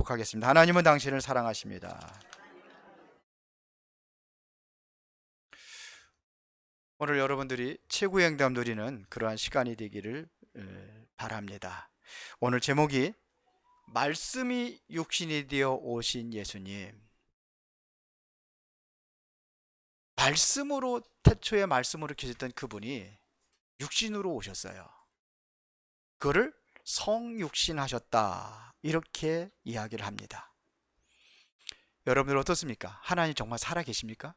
하겠습니다. 하나님은 당신을 사랑하십니다. 오늘 여러분들이 최고의 행담 누리는 그러한 시간이 되기를 바랍니다. 오늘 제목이 말씀이 육신이 되어 오신 예수님. 말씀으로, 태초에 말씀으로 계셨던 그분이 육신으로 오셨어요. 그를 성육신하셨다, 이렇게 이야기를 합니다. 여러분들 어떻습니까? 하나님 정말 살아계십니까?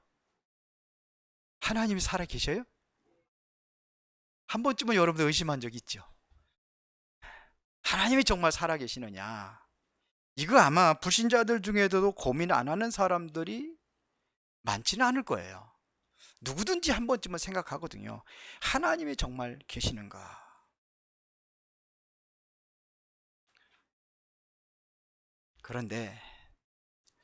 하나님이 살아계셔요? 한 번쯤은 여러분들 의심한 적 있죠? 하나님이 정말 살아계시느냐? 이거 아마 불신자들 중에도 고민 안 하는 사람들이 많지는 않을 거예요. 누구든지 한 번쯤은 생각하거든요. 하나님이 정말 계시는가? 그런데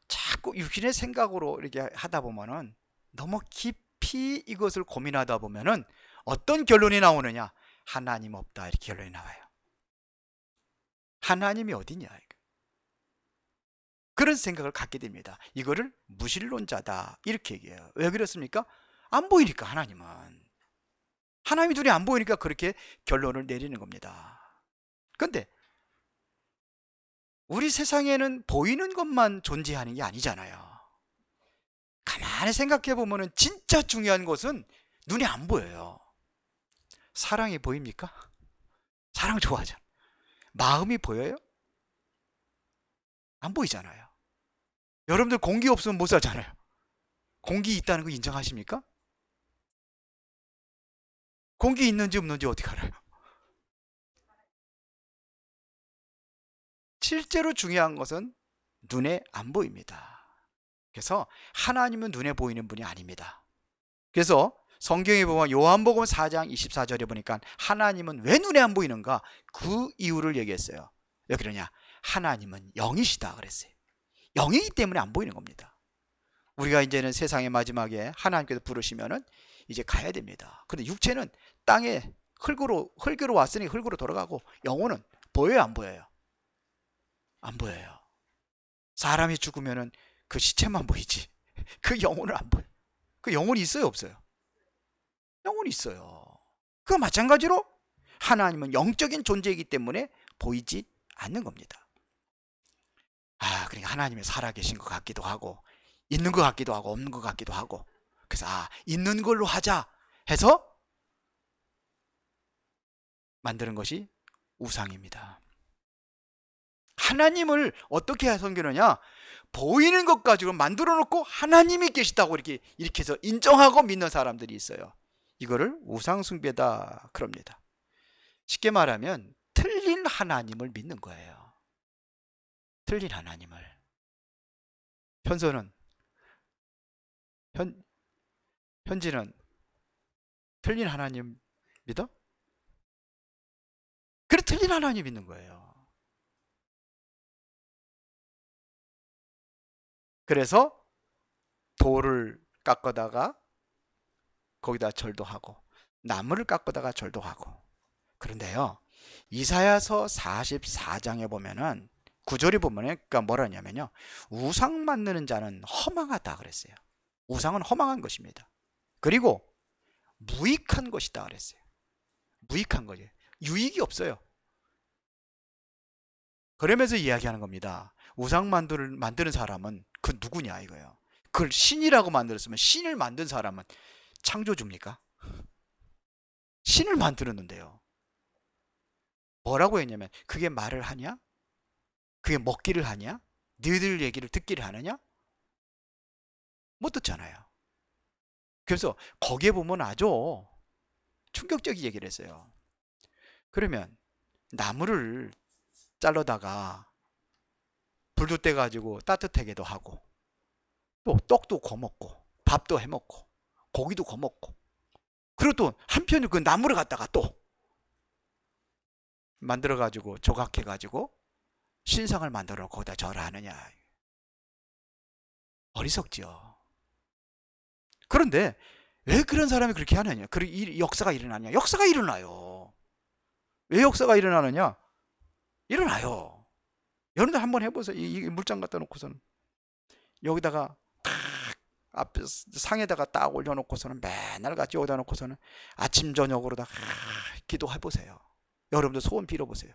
자꾸 육신의 생각으로 이렇게 하다 보면은, 너무 깊이 이것을 고민하다 보면은 어떤 결론이 나오느냐? 하나님 없다, 이렇게 결론이 나와요. 하나님이 어디냐, 그런 생각을 갖게 됩니다. 이거를 무신론자다, 이렇게 얘기해요. 왜 그렇습니까? 안 보이니까. 하나님이 눈에 안 보이니까 그렇게 결론을 내리는 겁니다. 그런데 우리 세상에는 보이는 것만 존재하는 게 아니잖아요. 가만히 생각해 보면 진짜 중요한 것은 눈에 안 보여요. 사랑이 보입니까? 사랑 좋아하잖아. 마음이 보여요? 안 보이잖아요. 여러분들 공기 없으면 못 살잖아요. 공기 있다는 거 인정하십니까? 공기 있는지 없는지 어떻게 알아요? 실제로 중요한 것은 눈에 안 보입니다. 그래서 하나님은 눈에 보이는 분이 아닙니다. 그래서 성경에 보면 요한복음 4장 24절에 보니까 하나님은 왜 눈에 안 보이는가? 그 이유를 얘기했어요. 왜 그러냐? 하나님은 영이시다 그랬어요. 영이기 때문에 안 보이는 겁니다. 우리가 이제는 세상의 마지막에 하나님께서 부르시면은 이제 가야 됩니다. 그런데 육체는 땅에 흙으로 왔으니 흙으로 돌아가고, 영혼은 보여요, 안 보여요? 안 보여요. 사람이 죽으면은 그 시체만 보이지 그 영혼을 안 보여. 그 영혼이 있어요, 없어요? 영혼이 있어요. 그 마찬가지로 하나님은 영적인 존재이기 때문에 보이지 않는 겁니다. 그러니까 하나님이 살아계신 것 같기도 하고, 있는 것 같기도 하고, 없는 것 같기도 하고. 그래서 있는 걸로 하자 해서 만드는 것이 우상입니다. 하나님을 어떻게 섬기느냐? 보이는 것 가지고 만들어 놓고 하나님이 계시다고 이렇게 해서 인정하고 믿는 사람들이 있어요. 이거를 우상숭배다 그럽니다. 쉽게 말하면 틀린 하나님을 믿는 거예요. 틀린 하나님을. 현지는 틀린 하나님 믿어? 그래, 틀린 하나님 믿는 거예요. 그래서 돌을 깎아다가 거기다 절도 하고, 나무를 깎아다가 절도 하고. 그런데요, 이사야서 44장에 보면은 9절에 보면은, 그러니까 뭐라냐면요, 우상 만드는 자는 허망하다 그랬어요. 우상은 허망한 것입니다. 그리고 무익한 것이다 그랬어요. 무익한 거죠. 유익이 없어요. 그러면서 이야기하는 겁니다. 우상 만드는 사람은 그 누구냐 이거예요. 그걸 신이라고 만들었으면, 신을 만든 사람은 창조주입니까? 신을 만들었는데요, 뭐라고 했냐면, 그게 말을 하냐? 그게 먹기를 하냐? 너희들 얘기를 듣기를 하느냐? 못 듣잖아요. 그래서 거기에 보면 아주 충격적인 얘기를 했어요. 그러면 나무를 잘라다가 불도 떼가지고 따뜻하게도 하고, 또 떡도 거먹고, 밥도 해먹고, 고기도 거먹고, 그리고 또 한편으로 그 나무를 갖다가 또 만들어가지고 조각해가지고 신상을 만들어 거기다 절하느냐. 어리석지요. 그런데 왜 그런 사람이 그렇게 하느냐? 역사가 일어나냐? 역사가 일어나요. 왜 역사가 일어나느냐? 일어나요. 여러분들 한번 해보세요. 이 물장 갖다 놓고서는 여기다가 탁 앞에 상에다가 딱 올려놓고서는 맨날 같이 여기다 놓고서는 아침 저녁으로 다 기도해보세요. 여러분들 소원 빌어보세요.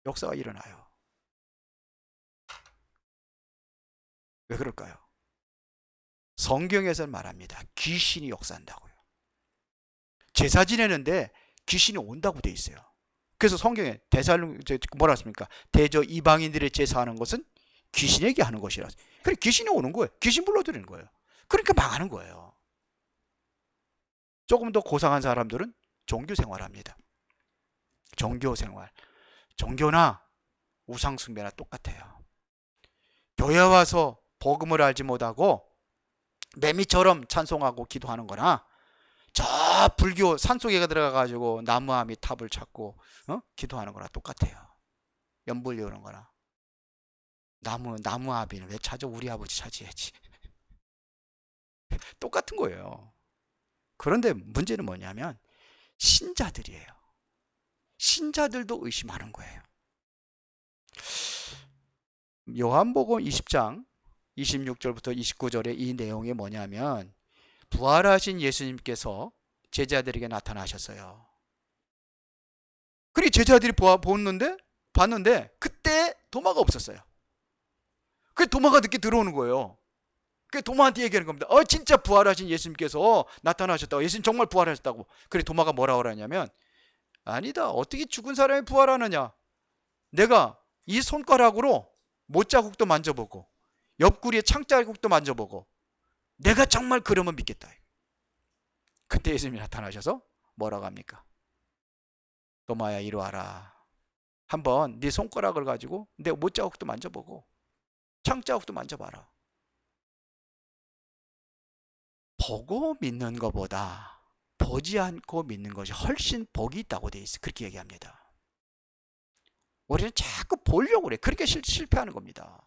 역사가 일어나요. 왜 그럴까요? 성경에서는 말합니다. 귀신이 역사한다고요. 제사 지내는데 귀신이 온다고 돼 있어요. 그래서 성경에 뭐라 했습니까? 대저 이방인들의 제사하는 것은 귀신에게 하는 것이라. 그래 귀신이 오는 거예요. 귀신 불러들이는 거예요. 그러니까 망하는 거예요. 조금 더 고상한 사람들은 종교 생활합니다. 종교 생활. 종교나 우상숭배나 똑같아요. 교회 와서 복음을 알지 못하고 매미처럼 찬송하고 기도하는 거나 저 불교 산속에 들어가가지고 나무아미 탑을 찾고 기도하는 거나 똑같아요. 연불 여는 거나. 나무아비는 왜 찾아? 우리 아버지 찾아야지. 똑같은 거예요. 그런데 문제는 뭐냐면 신자들이에요. 신자들도 의심하는 거예요. 요한복음 20장 26절부터 29절의 이 내용이 뭐냐면 부활하신 예수님께서 제자들에게 나타나셨어요. 그리고 제자들이 봤는데 그때 도마가 없었어요. 그 도마가 늦게 들어오는 거예요. 그 도마한테 얘기하는 겁니다. 진짜 부활하신 예수님께서 나타나셨다고. 예수님 정말 부활하셨다고. 그래 도마가 뭐라고 그러냐면 아니다. 어떻게 죽은 사람이 부활하느냐. 내가 이 손가락으로 못자국도 만져보고 옆구리에 창자국도 만져보고 내가 정말 그러면 믿겠다. 그때 예수님이 나타나셔서 뭐라고 합니까? 도마야 이리 와라. 한번 네 손가락을 가지고 내 못자국도 만져보고 창자국도 만져봐라. 보고 믿는 것보다 보지 않고 믿는 것이 훨씬 복이 있다고 돼 있어요. 그렇게 얘기합니다. 우리는 자꾸 보려고 그래. 그렇게 실패하는 겁니다.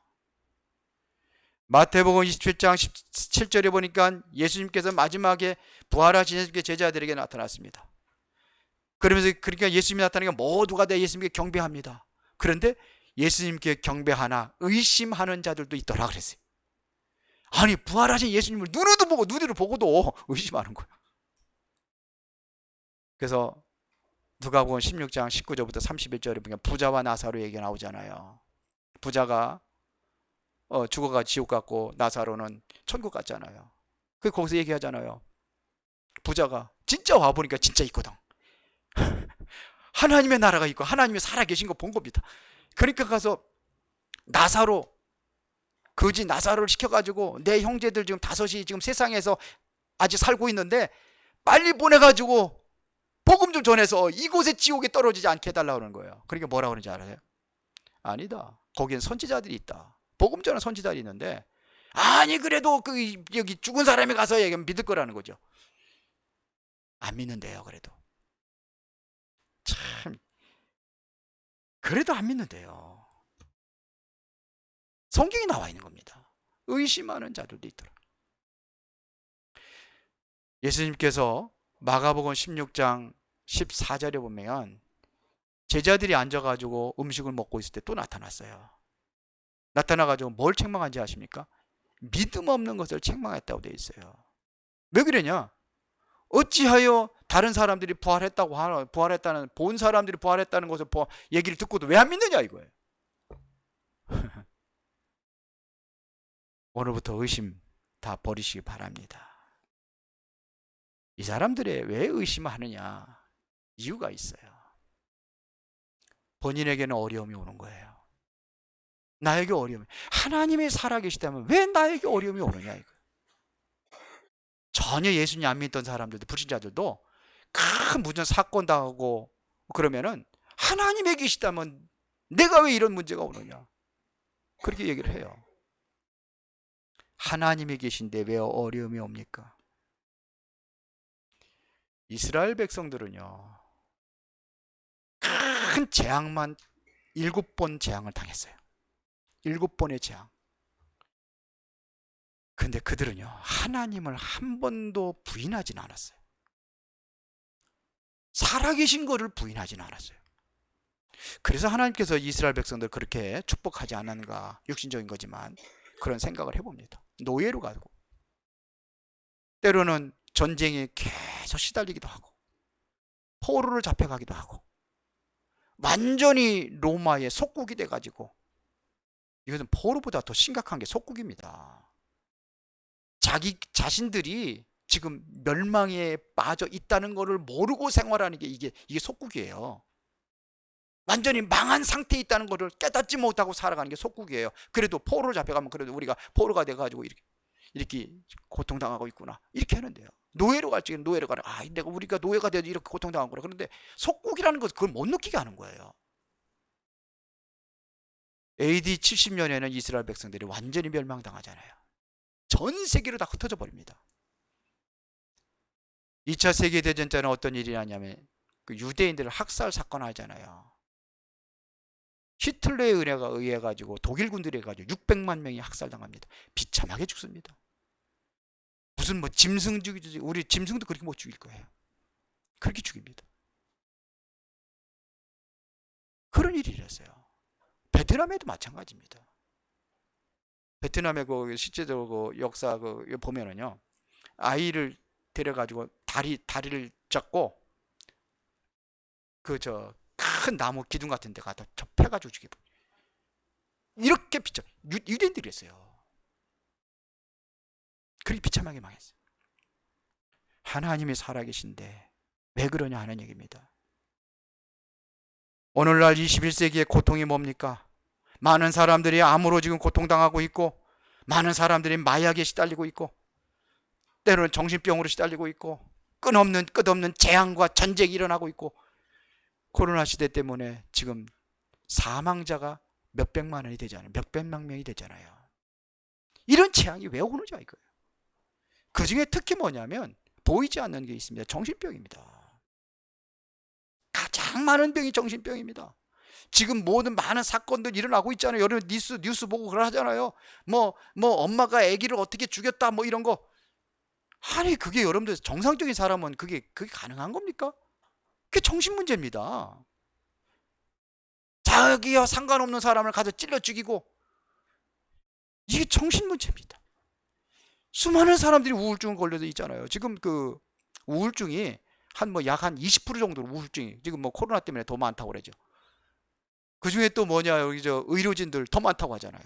마태복음 27장 17절에 보니까 예수님께서 마지막에 부활하신 예수님께 제자들에게 나타났습니다. 그러면서 그러니까 예수님이 나타나니까 모두가 다 예수님께 경배합니다. 그런데 예수님께 경배하나 의심하는 자들도 있더라 그랬어요. 아니 부활하신 예수님을 눈으로 보고도 의심하는 거예요. 그래서 누가복음 16장 19절부터 31절에 보면 부자와 나사로 얘기가 나오잖아요. 부자가 죽어가 지옥 갔고 나사로는 천국 갔잖아요. 그 거기서 얘기하잖아요. 부자가 진짜 와보니까 진짜 있거든. 하나님의 나라가 있고 하나님이 살아계신 거 본 겁니다. 그러니까 가서 나사로 거지 나사로를 시켜가지고 내 형제들 지금 5이 지금 세상에서 아직 살고 있는데 빨리 보내가지고 복음 좀 전해서 이곳에 지옥에 떨어지지 않게 해달라고 하는 거예요. 그러니까 뭐라고 그러는지 알아요? 아니다. 거기엔 선지자들이 있다. 복음 전하는 선지자들이 있는데 아니 그래도 여기 죽은 사람이 가서 얘기하면 믿을 거라는 거죠. 안 믿는데요. 그래도 참 그래도 안 믿는데요. 성경이 나와 있는 겁니다. 의심하는 자들도 있더라. 예수님께서 마가복음 16장 14절에 보면 제자들이 앉아가지고 음식을 먹고 있을 때 또 나타났어요. 나타나가지고 뭘 책망한지 아십니까? 믿음 없는 것을 책망했다고 되어 있어요. 왜 그러냐? 어찌하여 다른 사람들이 부활했다는 본 사람들이 부활했다는 것을 얘기를 듣고도 왜 안 믿느냐 이거예요. 오늘부터 의심 다 버리시기 바랍니다. 이 사람들이 왜 의심하느냐? 이유가 있어요. 본인에게는 어려움이 오는 거예요. 나에게 어려움이. 하나님이 살아계시다면 왜 나에게 어려움이 오느냐 이거. 전혀 예수님 안 믿던 사람들도 불신자들도 큰 무슨 사건 당하고 그러면은 하나님이 계시다면 내가 왜 이런 문제가 오느냐 그렇게 얘기를 해요. 하나님이 계신데 왜 어려움이 옵니까? 이스라엘 백성들은요 큰 재앙만 7번 재앙을 당했어요. 7번의 재앙. 근데 그들은요 하나님을 한 번도 부인하지는 않았어요. 살아계신 거를 부인하지는 않았어요. 그래서 하나님께서 이스라엘 백성들 그렇게 축복하지 않았는가, 육신적인 거지만 그런 생각을 해봅니다. 노예로 가고 때로는 전쟁에 계속 시달리기도 하고 포로로 잡혀가기도 하고 완전히 로마의 속국이 돼가지고, 이것은 포로보다 더 심각한 게 속국입니다. 자기 자신들이 지금 멸망에 빠져 있다는 것을 모르고 생활하는 게 이게 속국이에요. 완전히 망한 상태에 있다는 것을 깨닫지 못하고 살아가는 게 속국이에요. 그래도 포로로 잡혀가면 그래도 우리가 포로가 돼가지고 이렇게 고통당하고 있구나, 이렇게 하는데요. 노예로 갈 적에는 노예로 가라, 내가 우리가 노예가 돼도 이렇게 고통당하구나. 그런데 속국이라는 것은 그걸 못 느끼게 하는 거예요. AD 70년에는 이스라엘 백성들이 완전히 멸망당하잖아요. 전 세계로 다 흩어져 버립니다. 2차 세계대전 때는 어떤 일이 나냐면 그 유대인들을 학살 사건 하잖아요. 히틀러에 의해 가지고 독일 군들에 가지고 600만 명이 학살당합니다. 비참하게 죽습니다. 무슨 뭐 짐승 죽이지, 우리 짐승도 그렇게 못 죽일 거예요. 그렇게 죽입니다. 그런 일이 일어났어요. 베트남에도 마찬가지입니다. 베트남의 그 실제적으로 그 역사 그 보면은요, 아이를 데려가지고 다리를 잡고 그 큰 나무 기둥 같은 데 가서 접해가지고 죽여. 이렇게 비참, 유대인들이 했어요. 그렇게 비참하게 망했어요. 하나님이 살아계신데 왜 그러냐 하는 얘기입니다. 오늘날 21세기의 고통이 뭡니까? 많은 사람들이 암으로 지금 고통당하고 있고, 많은 사람들이 마약에 시달리고 있고, 때로는 정신병으로 시달리고 있고, 끝없는 재앙과 전쟁이 일어나고 있고, 코로나 시대 때문에 지금 사망자가 몇백만 원이 되잖아요. 몇백만 명이 되잖아요. 이런 재앙이 왜 오는지 이거예요. 그 중에 특히 뭐냐면 보이지 않는 게 있습니다. 정신병입니다. 가장 많은 병이 정신병입니다. 지금 모든 많은 사건들 일어나고 있잖아요. 여러분 뉴스 보고 그걸 하잖아요. 뭐 엄마가 아기를 어떻게 죽였다 뭐 이런 거. 아니 그게 여러분들 정상적인 사람은 그게 가능한 겁니까? 그게 정신 문제입니다. 자기와 상관없는 사람을 가서 찔러 죽이고, 이게 정신 문제입니다. 수많은 사람들이 우울증 걸려져 있잖아요. 지금 그 우울증이 약 한 20% 정도로 우울증이 지금 뭐 코로나 때문에 더 많다고 그러죠. 그 중에 또 뭐냐, 여기 의료진들 더 많다고 하잖아요.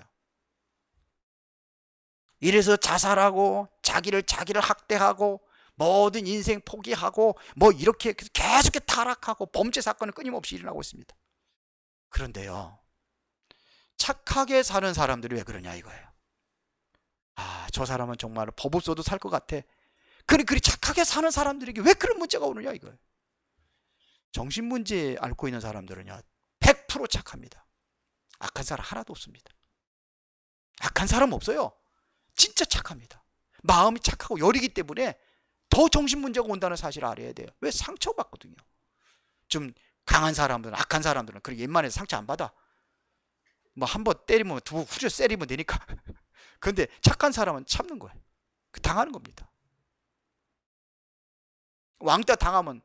이래서 자살하고 자기를 학대하고 모든 인생 포기하고 뭐 이렇게 계속 타락하고 범죄 사건은 끊임없이 일어나고 있습니다. 그런데요, 착하게 사는 사람들이 왜 그러냐 이거예요. 저 사람은 정말 법 없어도 살 것 같아. 그리 착하게 사는 사람들에게 왜 그런 문제가 오느냐 이거예요. 정신문제 앓고 있는 사람들은요 100% 착합니다. 악한 사람 하나도 없습니다. 악한 사람 없어요. 진짜 착합니다. 마음이 착하고 여리기 때문에 더 정신문제가 온다는 사실을 알아야 돼요. 왜? 상처받거든요. 좀 강한 사람들은, 악한 사람들은 그렇게 웬만해서 상처 안 받아. 뭐 한 번 때리면 두 번 후져 때리면 되니까. 그런데 착한 사람은 참는 거예요. 당하는 겁니다. 왕따 당하면,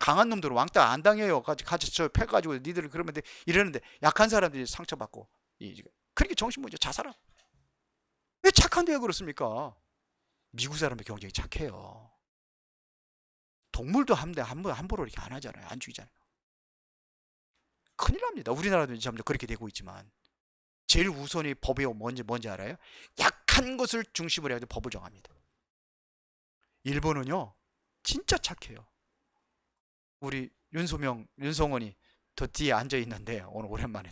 강한 놈들은 왕따 안 당해요. 같이 패가지고 니들은 그러면 돼 이러는데, 약한 사람들이 상처받고, 그렇게 정신문제, 자살함. 왜 착한데 왜 그렇습니까? 미국 사람이 굉장히 착해요. 동물도 함부로 이렇게 안 하잖아요. 안 죽이잖아요. 큰일 납니다. 우리나라도 점점 그렇게 되고 있지만, 제일 우선이 법이 뭔지 알아요? 약한 것을 중심으로 해서 법을 정합니다. 일본은요 진짜 착해요. 우리 윤성원이 더 뒤에 앉아 있는데, 오늘 오랜만에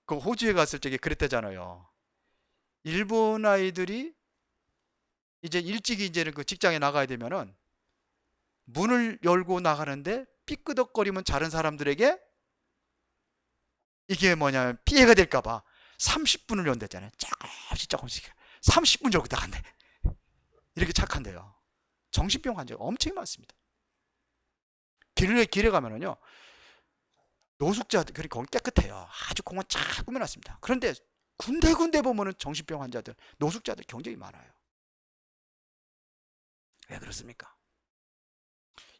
그 호주에 갔을 적에 그랬다잖아요. 일본 아이들이 이제 일찍이 이제는 그 직장에 나가야 되면은 문을 열고 나가는데 삐끄덕거리면 다른 사람들에게 이게 뭐냐면 피해가 될까봐 30분을 연댔잖아요. 조금씩 30분 정도 나간대. 이렇게 착한데요. 정신병 환자가 엄청 많습니다. 길에 가면은요 노숙자들이 거기 깨끗해요. 아주 공원 쫙 꾸며놨습니다. 그런데 군데군데 보면은 정신병 환자들, 노숙자들 굉장히 많아요. 왜 그렇습니까?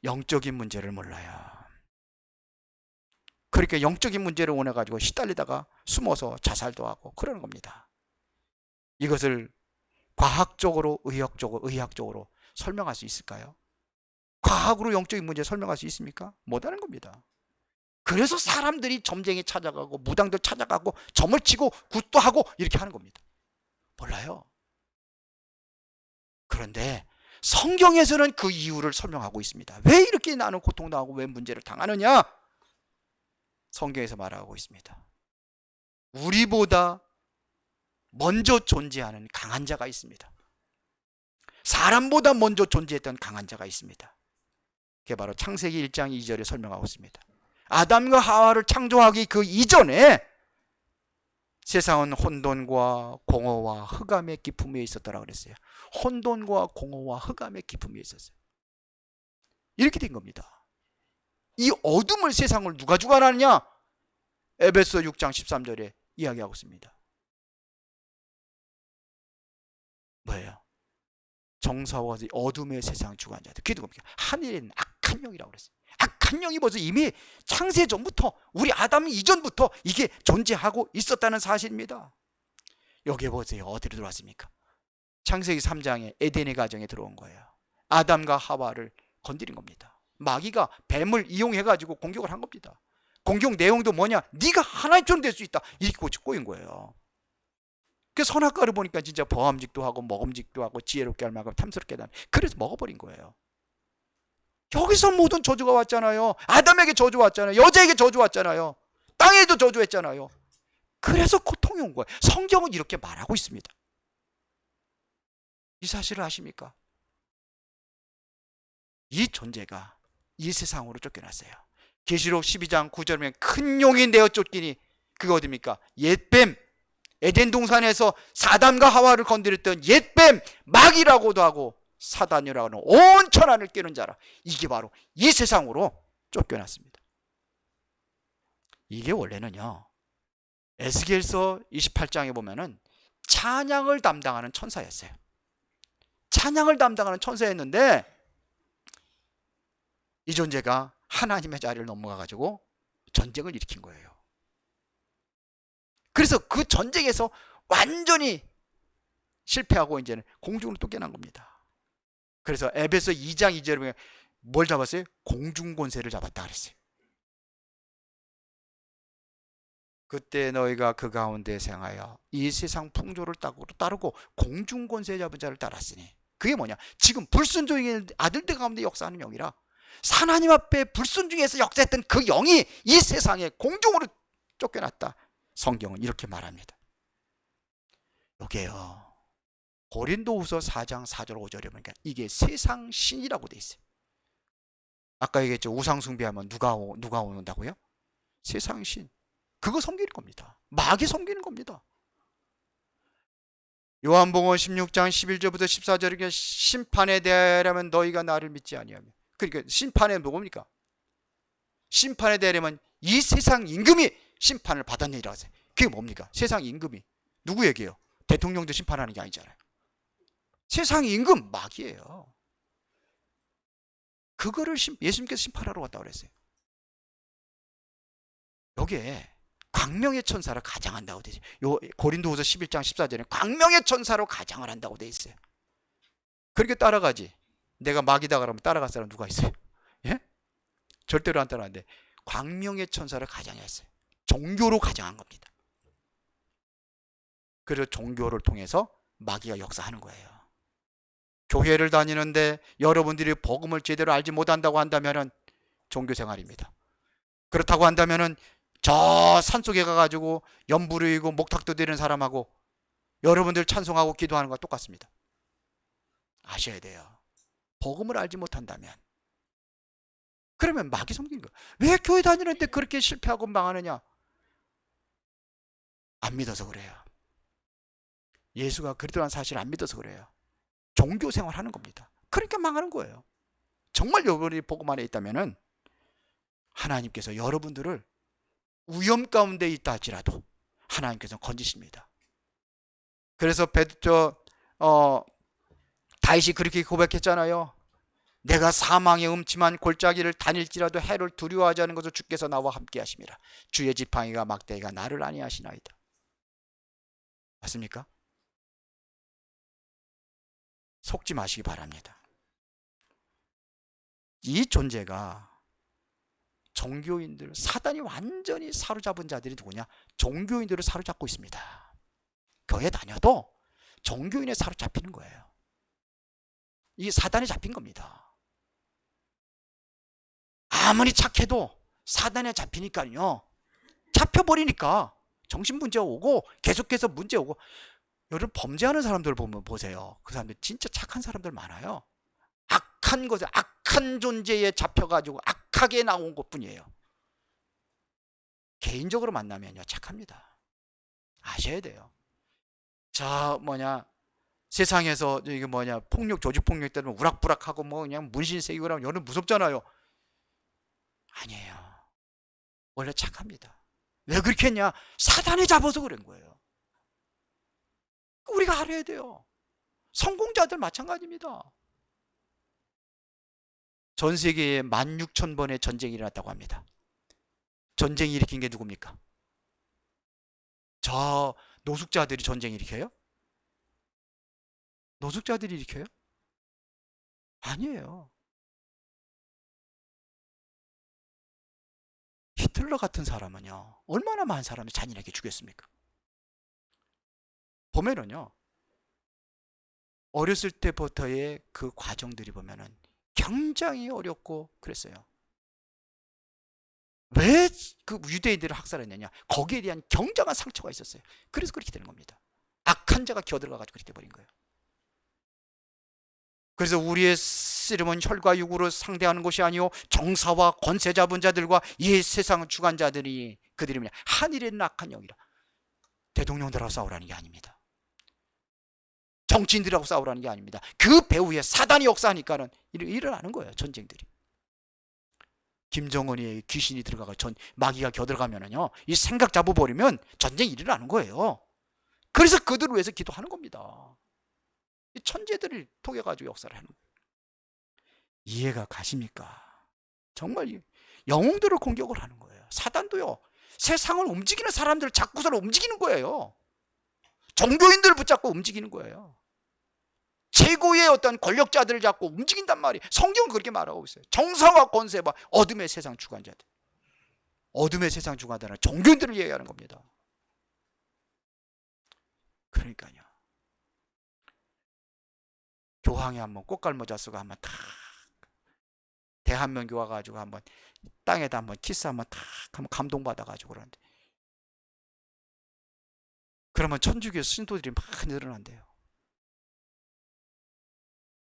영적인 문제를 몰라요. 그러니까 영적인 문제를 원해 가지고 시달리다가 숨어서 자살도 하고 그러는 겁니다. 이것을 과학적으로 의학적으로 설명할 수 있을까요? 과학으로 영적인 문제 설명할 수 있습니까? 못하는 겁니다. 그래서 사람들이 점쟁이 찾아가고 무당들 찾아가고 점을 치고 굿도 하고 이렇게 하는 겁니다. 몰라요. 그런데 성경에서는 그 이유를 설명하고 있습니다. 왜 이렇게 나는 고통당하고 왜 문제를 당하느냐? 성경에서 말하고 있습니다. 우리보다 먼저 존재하는 강한 자가 있습니다. 사람보다 먼저 존재했던 강한 자가 있습니다. 그게 바로 창세기 1장 2절에 설명하고 있습니다. 아담과 하와를 창조하기 그 이전에 세상은 혼돈과 공허와 흑암의 깊음에 있었더라 그랬어요. 혼돈과 공허와 흑암의 깊음에 있었어요. 이렇게 된 겁니다. 이 어둠을 세상을 누가 주관하느냐? 에베소 6장 13절에 이야기하고 있습니다. 뭐예요? 정사와 어둠의 세상 주관자들. 그게 누굽니까? 하늘에는 악한 영이라고 그랬어요. 악한 영이 벌써 이미 창세 전부터 우리 아담 이전부터 이게 존재하고 있었다는 사실입니다. 여기에 보세요. 어디로 들어왔습니까? 창세기 3장에 에덴의 가정에 들어온 거예요. 아담과 하와를 건드린 겁니다. 마귀가 뱀을 이용해가지고 공격을 한 겁니다. 공격 내용도 뭐냐? 네가 하나님처럼 될 수 있다. 이렇게 꼬인 거예요. 그 선악과를 보니까 진짜 범함직도 하고 먹음직도 하고 지혜롭게 할 만큼 탐스럽게 하다. 그래서 먹어버린 거예요. 여기서 모든 저주가 왔잖아요. 아담에게 저주 왔잖아요. 여자에게 저주 왔잖아요. 땅에도 저주했잖아요. 그래서 고통이 온 거예요. 성경은 이렇게 말하고 있습니다. 이 사실을 아십니까? 이 존재가 이 세상으로 쫓겨났어요. 계시록 12장 9절에 큰 용이 내어 쫓기니 그거 어딥니까? 옛뱀, 에덴 동산에서 사단과 하와를 건드렸던 옛뱀, 마귀라고도 하고 사단이라고 하는 온 천하를 깨는 자라. 이게 바로 이 세상으로 쫓겨났습니다. 이게 원래는요, 에스겔서 28장에 보면은 찬양을 담당하는 천사였어요. 찬양을 담당하는 천사였는데 이 존재가 하나님의 자리를 넘어가 가지고 전쟁을 일으킨 거예요. 그래서 그 전쟁에서 완전히 실패하고 이제는 공중으로 또 깨난 겁니다. 그래서 에베소 2장 2절에 보면 뭘 잡았어요? 공중권세를 잡았다 그랬어요. 그때 너희가 그 가운데 생하여 이 세상 풍조를 따르고 공중권세 잡은 자를 따랐으니 그게 뭐냐? 지금 불순종의 아들들 가운데 역사하는 영이라 하나님 앞에 불순종해서 역사했던 그 영이 이 세상에 공중으로 쫓겨났다. 성경은 이렇게 말합니다. 여기에요. 고린도후서 4장 4절 5절에 보니까 이게 세상 신이라고 돼 있어요. 아까 얘기했죠. 우상 숭배하면 누가 오는다고요? 세상 신. 그거 섬기는 겁니다. 마귀 섬기는 겁니다. 요한복음 16장 11절부터 14절에 심판에 대하려면 너희가 나를 믿지 아니하며. 그러니까 심판에 뭡니까? 심판에 대하려면 이 세상 임금이 심판을 받았느니라 하세요. 그게 뭡니까? 세상 임금이 누구 얘기예요? 대통령도 심판하는 게 아니잖아요. 세상 임금 마귀예요. 그거를 예수님께서 심판하러 왔다고 그랬어요. 여기에 광명의 천사를 가장한다고 돼 있어요. 고린도후서 11장 14절에 광명의 천사로 가장을 한다고 돼 있어요. 그렇게 따라가지. 내가 마귀다 그러면 따라갈 사람 누가 있어요? 예? 절대로 안 따라가는데 광명의 천사를 가장했어요. 종교로 가장한 겁니다. 그래서 종교를 통해서 마귀가 역사하는 거예요. 교회를 다니는데 여러분들이 복음을 제대로 알지 못한다고 한다면 종교 생활입니다. 그렇다고 한다면 저 산속에 가가지고 연부르이고 목탁도 드리는 사람하고 여러분들 찬송하고 기도하는 것과 똑같습니다. 아셔야 돼요. 복음을 알지 못한다면 그러면 마귀 섬기는 거예요. 왜 교회 다니는데 그렇게 실패하고 망하느냐? 안 믿어서 그래요. 예수가 그리스도라는 사실을 안 믿어서 그래요. 종교 생활하는 겁니다. 그러니까 망하는 거예요. 정말 여러분이 복음 안에 있다면 하나님께서 여러분들을 위험 가운데 있다 할지라도 하나님께서 건지십니다. 그래서 다윗이 그렇게 고백했잖아요. 내가 사망의 음침한 골짜기를 다닐지라도 해를 두려워하지 않은 것을 주께서 나와 함께 하심이라. 주의 지팡이가 막대기가 나를 안위하시나이다. 맞습니까? 속지 마시기 바랍니다. 이 존재가 종교인들, 사단이 완전히 사로잡은 자들이 누구냐? 종교인들을 사로잡고 있습니다. 교회 다녀도 종교인에 사로잡히는 거예요. 이 사단에 잡힌 겁니다. 아무리 착해도 사단에 잡히니까요, 잡혀버리니까 정신문제 오고 계속해서 문제 오고. 여러분, 범죄하는 사람들 보면 보세요. 그 사람들 진짜 착한 사람들 많아요. 악한 것에, 악한 존재에 잡혀가지고 악하게 나온 것 뿐이에요. 개인적으로 만나면요, 착합니다. 아셔야 돼요. 세상에서 이게 폭력, 조직폭력 때문에 우락부락하고 그냥 문신 새기고 하면 여러분 무섭잖아요. 아니에요. 원래 착합니다. 왜 그렇게 했냐? 사단에 잡아서 그런 거예요. 우리가 알아야 돼요. 성공자들 마찬가지입니다. 전 세계에 16,000번의 전쟁이 일어났다고 합니다. 전쟁 일으킨 게 누굽니까? 저 노숙자들이 전쟁 일으켜요? 노숙자들이 일으켜요? 아니에요. 히틀러 같은 사람은요, 얼마나 많은 사람을 잔인하게 죽였습니까? 보면은요, 어렸을 때부터의 그 과정들이 보면은 굉장히 어렵고 그랬어요. 왜 그 유대인들을 학살했느냐? 거기에 대한 굉장한 상처가 있었어요. 그래서 그렇게 되는 겁니다. 악한 자가 기어들어가지고 그렇게 돼버린 거예요. 그래서 우리의 씨름은 혈과 육으로 상대하는 것이 아니요 정사와 권세 잡은 자들과 이 세상 주관자들이, 그들이 뭐냐? 하늘의 악한 영이라. 대통령들하고 싸우라는 게 아닙니다. 정치인들하고 싸우라는 게 아닙니다. 그 배후에 사단이 역사하니까는 일어나는 거예요, 전쟁들이. 김정은이 귀신이 들어가고 마귀가 겨들어가면은요, 이 생각 잡아버리면 전쟁이 일어나는 거예요. 그래서 그들을 위해서 기도하는 겁니다. 이 천재들을 통해가지고 역사를 하는 거예요. 이해가 가십니까? 정말 영웅들을 공격을 하는 거예요. 사단도요, 세상을 움직이는 사람들을 잡고서 움직이는 거예요. 종교인들을 붙잡고 움직이는 거예요. 최고의 어떤 권력자들을 잡고 움직인단 말이에요. 성경은 그렇게 말하고 있어요. 정사와 권세와 어둠의 세상 주관자들. 어둠의 세상 주관자들은 종교인들을 얘기하는 겁니다. 그러니까요, 교황이 한번 꽃갈모자 쓰고 한번 탁 대한민국 와가지고 한번 땅에다 한번 키스 한번 탁 한번 감동받아가지고 그러는데, 그러면 천주교 신도들이 막 늘어난대요.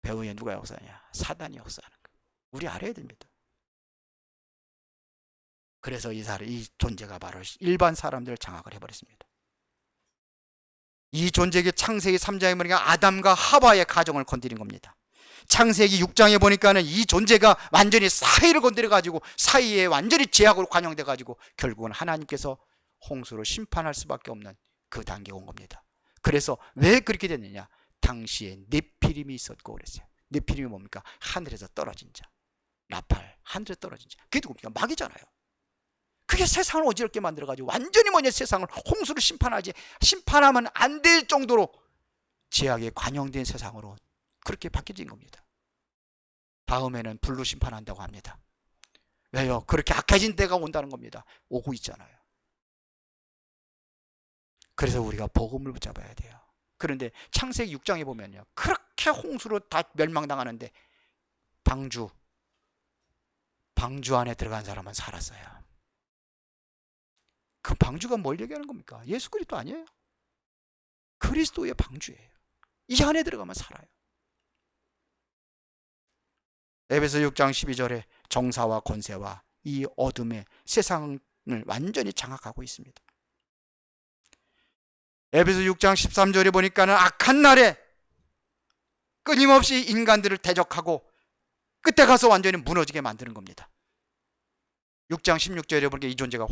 배후에 누가 역사하냐? 사단이 역사하는 거예요. 우리 알아야 됩니다. 그래서 이 존재가 바로 일반 사람들을 장악을 해버렸습니다. 이 존재가 창세기 3장에 보니까 아담과 하와의 가정을 건드린 겁니다. 창세기 6장에 보니까는 이 존재가 완전히 사이를 건드려가지고 사이에 완전히 제약으로 관영돼가지고 결국은 하나님께서 홍수로 심판할 수밖에 없는 그 단계에 온 겁니다. 그래서 왜 그렇게 됐느냐? 당시에 네피림이 있었고 그랬어요. 네피림이 뭡니까? 하늘에서 떨어진 자. 나팔, 하늘에 떨어진 자. 그게 누굽니까? 마귀잖아요. 그게 세상을 어지럽게 만들어가지고 완전히 세상을 홍수로 심판하면 안 될 정도로 제약에 관영된 세상으로 그렇게 바뀌어진 겁니다. 다음에는 불로 심판한다고 합니다. 왜요? 그렇게 악해진 때가 온다는 겁니다. 오고 있잖아요. 그래서 우리가 복음을 붙잡아야 돼요. 그런데 창세기 6장에 보면요, 그렇게 홍수로 다 멸망당하는데 방주 안에 들어간 사람은 살았어요. 그 방주가 뭘 얘기하는 겁니까? 예수 그리스도 아니에요? 그리스도의 방주예요. 이 안에 들어가면 살아요. 에베소 6장 12절에 정사와 권세와 이 어둠의 세상을 완전히 장악하고 있습니다. 에베소 6장 13절에 보니까는 악한 날에 끊임없이 인간들을 대적하고 끝에 가서 완전히 무너지게 만드는 겁니다. 6장 16절에 보니까 이 존재가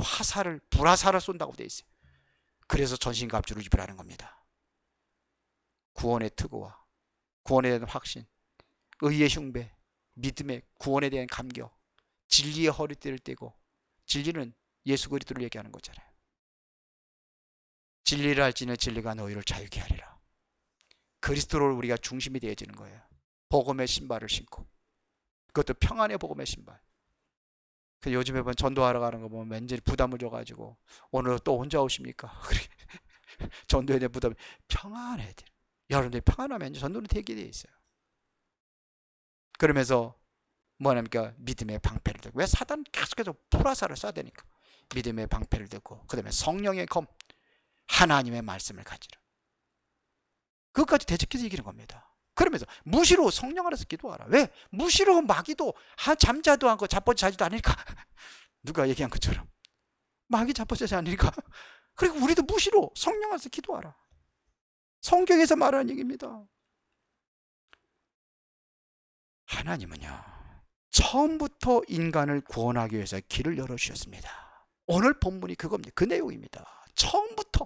불화살을 쏜다고 되어 있어요. 그래서 전신갑주를 입으라는 겁니다. 구원의 특구와 구원에 대한 확신, 의의 흉배, 믿음의 구원에 대한 감격, 진리의 허리띠를 떼고, 진리는 예수 그리스도를 얘기하는 거잖아요. 진리를 알지는 진리가 너희를 자유케 하리라. 그리스도를 우리가 중심이 되어지는 거예요. 복음의 신발을 신고, 그것도 평안의 복음의 신발. 요즘에 보면 전도하러 가는 거 보면 왠지 부담을 줘가지고 오늘 또 혼자 오십니까? 전도에 대한 부담. 평안해야 돼. 여러분들이 평안하면 전도는 되게 돼 있어요. 그러면서 뭐냐니까 믿음의 방패를 들고, 왜 사단 계속해서 불화살을 쏴야 되니까 믿음의 방패를 들고, 그 다음에 성령의 검, 하나님의 말씀을 가지라. 그것까지 대적해서 이기는 겁니다. 그러면서 무시로 성령 안에서 기도하라. 왜? 무시로 마귀도 잠자도 않고 자빠지지도 않으니까. 누가 얘기한 것처럼 마귀 자빠지지 않으니까. 그리고 우리도 무시로 성령 안에서 기도하라. 성경에서 말하는 얘기입니다. 하나님은요, 처음부터 인간을 구원하기 위해서 길을 열어주셨습니다. 오늘 본문이 그겁니다. 그 내용입니다. 처음부터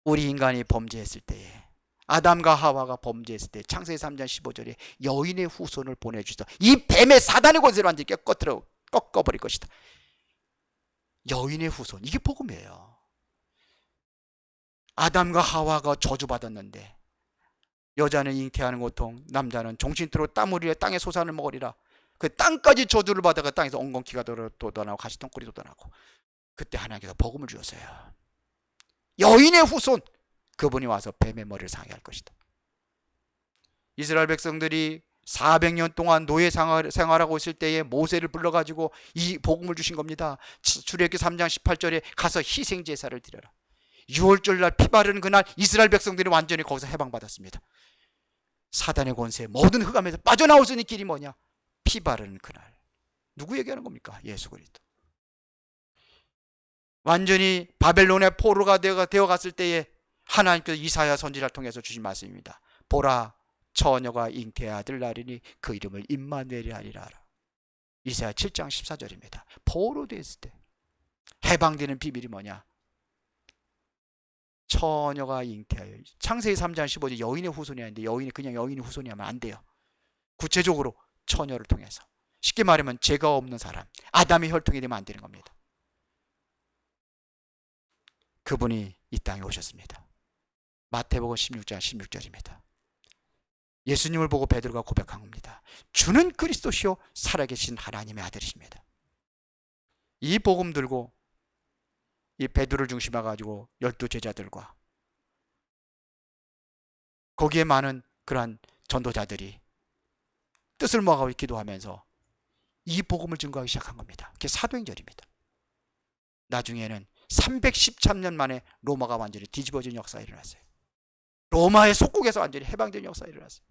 우리 인간이 범죄했을 때에, 아담과 하와가 범죄했을 때 창세기 3장 15절에 여인의 후손을 보내주셔서 이 뱀의 사단의 권세를 완전히 꺾어버릴 것이다. 여인의 후손, 이게 복음이에요. 아담과 하와가 저주받았는데 여자는 잉태하는 고통, 남자는 종신토록 땀 흘리려 땅의 소산을 먹으리라. 그 땅까지 저주를 받아가 땅에서 엉겅퀴가 돋아나고 가시덩굴이 돋아나고, 그때 하나님께서 복음을 주셨어요. 여인의 후손, 그분이 와서 뱀의 머리를 상하게 할 것이다. 이스라엘 백성들이 400년 동안 노예 생활하고 있을 때에 모세를 불러가지고 이 복음을 주신 겁니다. 출애굽기 3장 18절에 가서 희생제사를 드려라. 6월절 날 피 바르는 그날 이스라엘 백성들이 완전히 거기서 해방받았습니다. 사단의 권세, 모든 흑암에서 빠져나올 수 있는 길이 뭐냐? 피 바르는 그날. 누구 얘기하는 겁니까? 예수 그리스도. 완전히 바벨론의 포로가 되어갔을 때에 하나님께서 이사야 선지자를 통해서 주신 말씀입니다. 보라, 처녀가 잉태의 아들 낳으리니 그 이름을 임마누엘이라 하리라. 이사야 7장 14절입니다. 포로 됐을 때 해방되는 비밀이 뭐냐? 처녀가 잉태하여. 창세기 3장 15절 여인의 후손이 아닌데, 여인이 그냥 여인의 후손이 하면 안 돼요. 구체적으로 처녀를 통해서, 쉽게 말하면 죄가 없는 사람, 아담의 혈통이 되면 안 되는 겁니다. 그분이 이 땅에 오셨습니다. 마태복음 16장 16절입니다. 예수님을 보고 베드로가 고백한 겁니다. 주는 그리스도시요 살아계신 하나님의 아들이십니다. 이 복음 들고 이 베드로를 중심해 가지고 12 제자들과 거기에 많은 그러한 전도자들이 뜻을 모아가고 기도하면서 이 복음을 증거하기 시작한 겁니다. 그게 사도행전입니다. 나중에는 313년 만에 로마가 완전히 뒤집어진 역사가 일어났어요. 로마의 속국에서 완전히 해방된 역사가 일어났어요.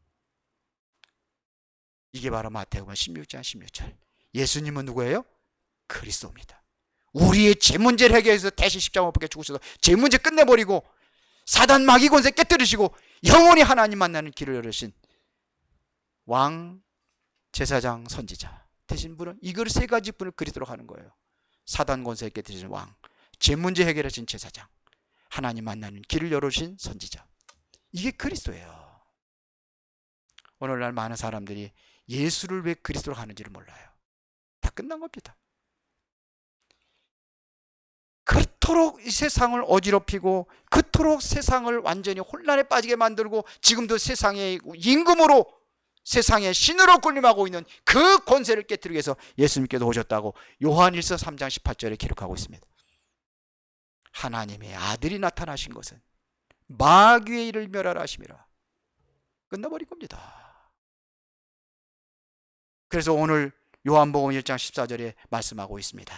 이게 바로 마태복음 16장 16절. 예수님은 누구예요? 그리스도입니다. 우리의 죄 문제를 해결해서 대신 십자가 못 박혀 죽으셔서 죄 문제 끝내버리고 사단 마귀 권세 깨뜨리시고 영원히 하나님 만나는 길을 열으신 왕, 제사장, 선지자 되신 분은 이걸 세 가지 분을 그리스도로 하는 거예요. 사단 권세 깨뜨리신 왕, 죄 문제 해결하신 제사장, 하나님 만나는 길을 열어주신 선지자. 이게 그리스도예요. 오늘날 많은 사람들이 예수를 왜 그리스도로 하는지를 몰라요. 다 끝난 겁니다. 그토록 이 세상을 어지럽히고 그토록 세상을 완전히 혼란에 빠지게 만들고 지금도 세상의 임금으로, 세상의 신으로 군림하고 있는 그 권세를 깨뜨리기 위해서 예수님께서 오셨다고 요한일서 3장 18절에 기록하고 있습니다. 하나님의 아들이 나타나신 것은 마귀의 일을 멸하라 하심이라. 끝나버린 겁니다. 그래서 오늘 요한복음 1장 14절에 말씀하고 있습니다.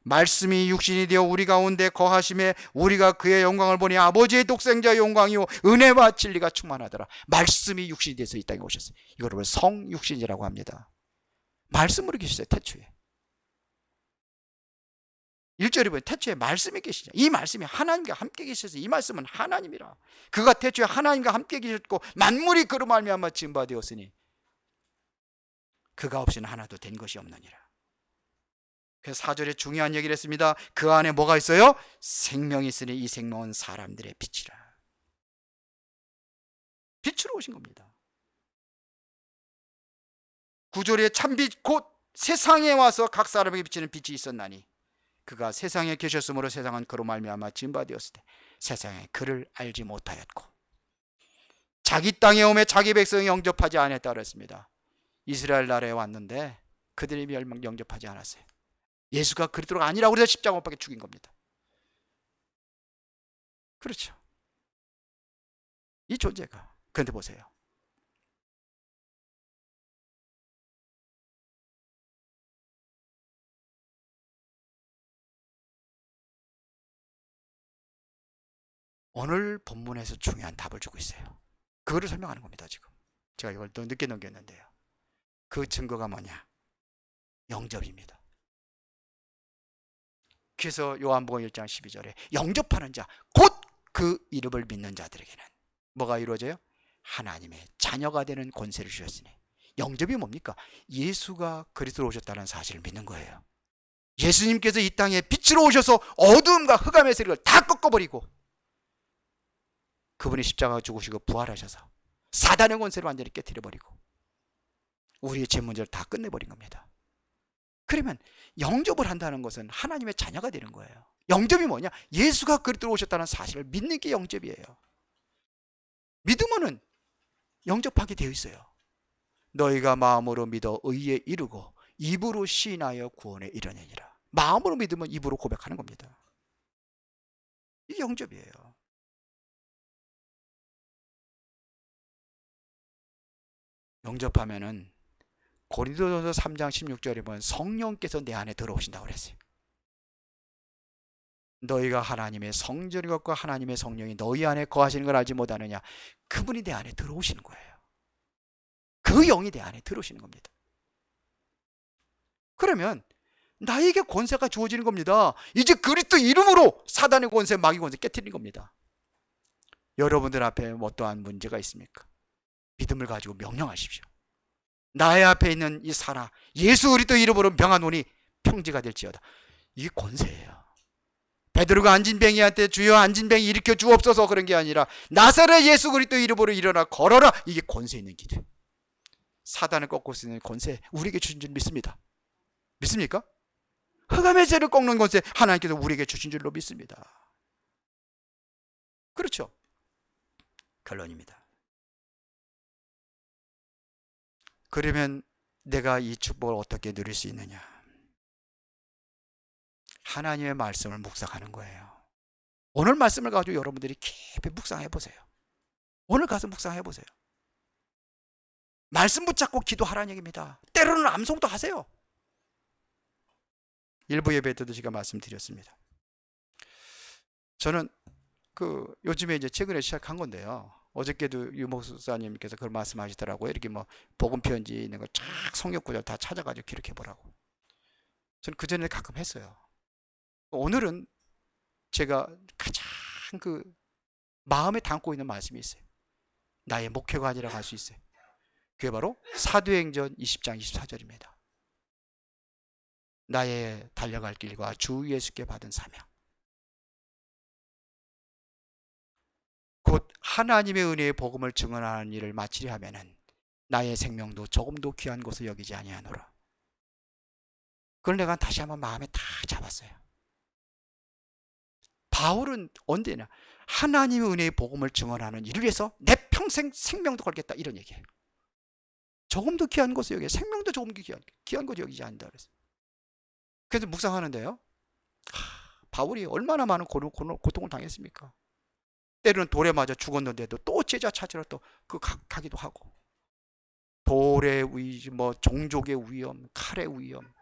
말씀이 육신이 되어 우리 가운데 거하심에 우리가 그의 영광을 보니 아버지의 독생자의 영광이요 은혜와 진리가 충만하더라. 말씀이 육신이 돼서 이 땅에 오셨어요. 이거를 성육신이라고 합니다. 말씀으로 계시죠. 태초에 1절에 보면 태초에 말씀이 계시죠. 이 말씀이 하나님과 함께 계셔서 이 말씀은 하나님이라. 그가 태초에 하나님과 함께 계셨고 만물이 그로 말미암아 지은 바 되었으니 그가 없이는 하나도 된 것이 없느니라. 그래서 4절에 중요한 얘기를 했습니다. 그 안에 뭐가 있어요? 생명이 있으니 이 생명은 사람들의 빛이라. 빛으로 오신 겁니다. 구절의 참빛 곧 세상에 와서 각 사람에게 비치는 빛이 있었나니 그가 세상에 계셨으므로 세상은 그로 말미암아 지은 바 되었을 때 세상에 그를 알지 못하였고 자기 땅에 오매 자기 백성이 영접하지 않았다 그랬습니다. 이스라엘 나라에 왔는데 그들이 영접하지 않았어요. 예수가 그리스도가 아니라고 해서 십자가 못 박혀 죽인 겁니다. 그렇죠. 이 존재가. 그런데 보세요. 오늘 본문에서 중요한 답을 주고 있어요. 그거를 설명하는 겁니다. 지금 제가 이걸 더 늦게 넘겼는데요. 그 증거가 뭐냐? 영접입니다. 그래서 요한복음 1장 12절에 영접하는 자 곧 그 이름을 믿는 자들에게는 뭐가 이루어져요? 하나님의 자녀가 되는 권세를 주셨으니. 영접이 뭡니까? 예수가 그리스도로 오셨다는 사실을 믿는 거예요. 예수님께서 이 땅에 빛으로 오셔서 어두움과 흑암의 세력을 다 꺾어버리고 그분이 십자가 죽으시고 부활하셔서 사단의 권세를 완전히 깨뜨려버리고 우리의 죄 문제를 다 끝내버린 겁니다. 그러면 영접을 한다는 것은 하나님의 자녀가 되는 거예요. 영접이 뭐냐? 예수가 그리스도로 오셨다는 사실을 믿는 게 영접이에요. 믿으면은 영접하게 되어 있어요. 너희가 마음으로 믿어 의에 이르고 입으로 시인하여 구원에 이르느니라. 마음으로 믿으면 입으로 고백하는 겁니다. 이게 영접이에요. 영접하면은 고린도전서 3장 16절에 보면 성령께서 내 안에 들어오신다고 그랬어요. 너희가 하나님의 성전인 것과 하나님의 성령이 너희 안에 거하시는 걸 알지 못하느냐. 그분이 내 안에 들어오시는 거예요. 그 영이 내 안에 들어오시는 겁니다. 그러면 나에게 권세가 주어지는 겁니다. 이제 그리스도 이름으로 사단의 권세, 마귀 권세 깨트리는 겁니다. 여러분들 앞에 어떠한 문제가 있습니까? 믿음을 가지고 명령하십시오. 나의 앞에 있는 이 사라 예수 그리스도 이름으로 명하노니 평지가 될지어다. 이게 권세예요. 베드로가 안진뱅이한테 주여 안진뱅이 일으켜 주옵소서 그런 게 아니라 나사렛 예수 그리스도 이름으로 일어나 걸어라. 이게 권세 있는 기도. 사단을 꺾을 수 있는 권세 우리에게 주신 줄 믿습니다. 믿습니까? 흑암의 죄를 꺾는 권세 하나님께서 우리에게 주신 줄로 믿습니다. 그렇죠? 결론입니다. 그러면 내가 이 축복을 어떻게 누릴 수 있느냐? 하나님의 말씀을 묵상하는 거예요. 오늘 말씀을 가지고 여러분들이 깊이 묵상해 보세요. 오늘 가서 묵상해 보세요. 말씀 붙잡고 기도하라는 얘기입니다. 때로는 암송도 하세요. 일부 예배 때도 제가 말씀드렸습니다. 저는 요즘에 이제 최근에 시작한 건데요. 어저께도 유 목사님께서 그걸 말씀하시더라고요. 이렇게 뭐 복음 편지 있는 거 쫙 성경 구절 다 찾아가지고 기록해 보라고. 저는 그 전에 가끔 했어요. 오늘은 제가 가장 마음에 담고 있는 말씀이 있어요. 나의 목표가 아니라고 할 수 있어요. 그게 바로 사도행전 20장 24절입니다. 나의 달려갈 길과 주 예수께 받은 사명. 곧 하나님의 은혜의 복음을 증언하는 일을 마치려 하면은 나의 생명도 조금도 귀한 것을 여기지 아니하노라. 그걸 내가 다시 한번 마음에 다 잡았어요. 바울은 언제나 하나님의 은혜의 복음을 증언하는 일을 위해서 내 평생 생명도 걸겠다 이런 얘기예요. 조금도 귀한 것을 여기 생명도 조금 귀한 것을 여기지 않는다 그랬어요. 그래서 묵상하는데요. 바울이 얼마나 많은 고통을 당했습니까? 때로는 돌에 맞아 죽었는데도 또 제자 찾으러 또 가기도 하고 돌의 위험, 종족의 위험, 칼의 위험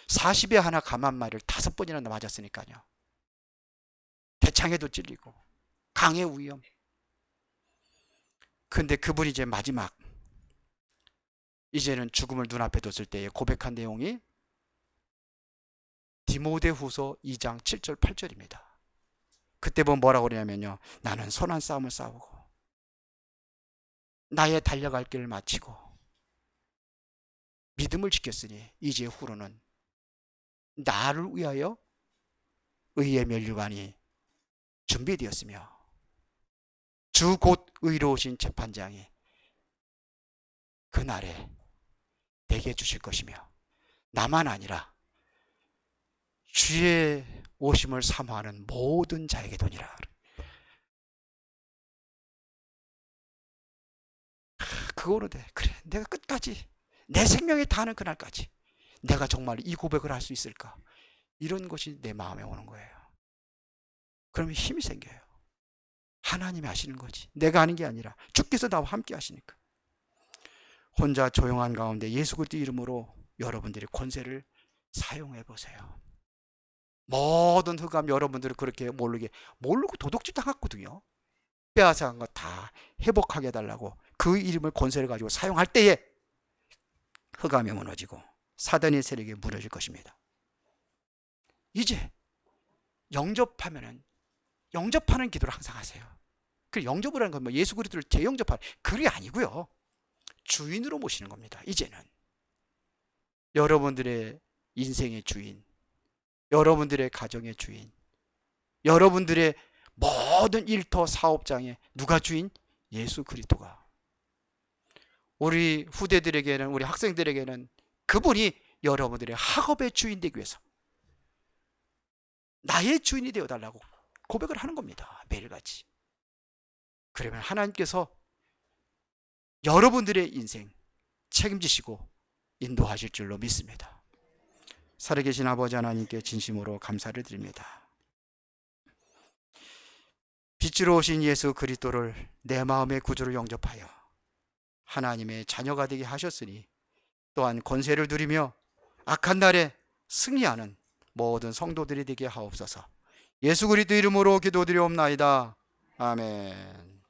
40에 하나 감한말을 5번이나 맞았으니까요. 대창에도 찔리고 강의 위험. 근데 그분이 이제 마지막 이제는 죽음을 눈앞에 뒀을 때에 고백한 내용이 디모데후서 2장 7절 8절입니다. 그때 보면 뭐라고 그러냐면요. 나는 선한 싸움을 싸우고 나의 달려갈 길을 마치고 믿음을 지켰으니 이제 후로는 나를 위하여 의의 면류관이 준비되었으며 주 곧 의로우신 재판장이 그날에 되게 해주실 것이며 나만 아니라 주의 오심을 사모하는 모든 자에게도니라. 그거로 돼. 그래, 내가 끝까지 내 생명이 다하는 그날까지 내가 정말 이 고백을 할 수 있을까? 이런 것이 내 마음에 오는 거예요. 그러면 힘이 생겨요. 하나님이 하시는 거지. 내가 하는 게 아니라 주께서 나와 함께 하시니까. 혼자 조용한 가운데 예수 그리스도 이름으로 여러분들이 권세를 사용해 보세요. 모든 흑암 여러분들을 그렇게 모르고 도둑질 당했거든요. 빼앗아간 거 다 회복하게 해달라고 그 이름을 권세를 가지고 사용할 때에 흑암이 무너지고 사단의 세력이 무너질 것입니다. 이제 영접하면은 영접하는 기도를 항상 하세요. 그 영접을 하는 건 뭐 예수 그리스도를 재영접하는 그게 아니고요. 주인으로 모시는 겁니다. 이제는 여러분들의 인생의 주인, 여러분들의 가정의 주인, 여러분들의 모든 일터 사업장의 누가 주인? 예수 그리스도가. 우리 후대들에게는, 우리 학생들에게는 그분이 여러분들의 학업의 주인 되기 위해서 나의 주인이 되어달라고 고백을 하는 겁니다. 매일같이. 그러면 하나님께서 여러분들의 인생 책임지시고 인도하실 줄로 믿습니다. 살아계신 아버지 하나님께 진심으로 감사를 드립니다. 빛으로 오신 예수 그리스도를 내 마음의 구주로 영접하여 하나님의 자녀가 되게 하셨으니 또한 권세를 누리며 악한 날에 승리하는 모든 성도들이 되게 하옵소서. 예수 그리스도 이름으로 기도드리옵나이다. 아멘.